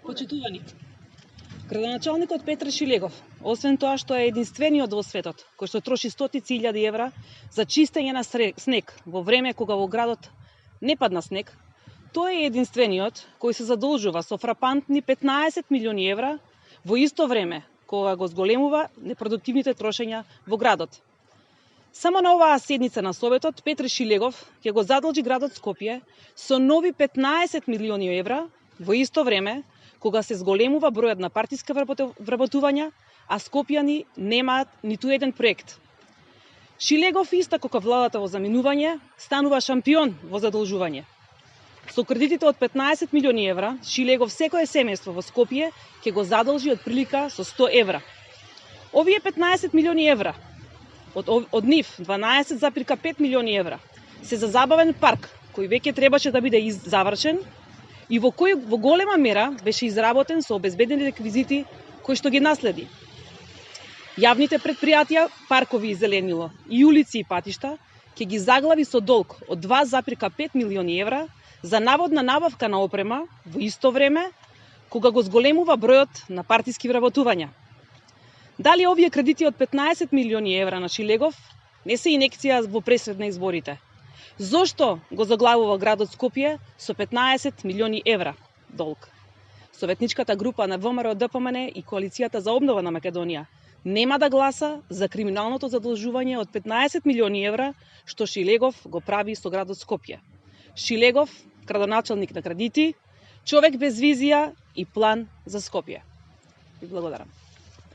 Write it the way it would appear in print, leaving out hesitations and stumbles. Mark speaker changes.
Speaker 1: Почитувани, градоначалникот Петре Шилегов, освен тоа што е единствениот во светот кој што троши стотици илјади евра за чистење на снег во време кога во градот не падна снег, тој е единствениот кој се задолжува со фрапантни 15 милиони евра во исто време кога го зголемува непродуктивните трошења во градот. Само на оваа седница на Советот Петре Шилегов ќе го задолжи градот Скопје со нови 15 милиони евра во исто време кога се зголемува бројот на партиска вработувања, а скопјани немаат ниту еден проект. Шилегов иста како владата во заминување станува шампион во задолжување. Со кредитите од 15 милиони евра, Шилегов секое семејство во Скопје ќе го задолжи од прилика со 100 евра. Овие 15 милиони евра, од нив 12,5 милиони евра, се за забавен парк кој веќе требаше да биде завршен и во кој во голема мера беше изработен со обезбедени реквизити кои што ги наследи. Јавните претпријатија, паркови и зеленило, и улици и патишта ќе ги заглави со долг од 2,5 милиони евра за наводна набавка на опрема во исто време кога го зголемува бројот на партиски вработувања. Дали овие кредити од 15 милиони евра на Шилегов не се инекција во пресред на изборите? Зошто го заглавува градот Скопје со 15 милиони евра долг? Советничката група на ВМРО-ДПМН и Коалицијата за обнова на Македонија нема да гласа за криминалното задолжување од 15 милиони евра што Шилегов го прави со градот Скопје. Шилегов, градоначалник на кредити, човек без визија и план за Скопје. Ви благодарам.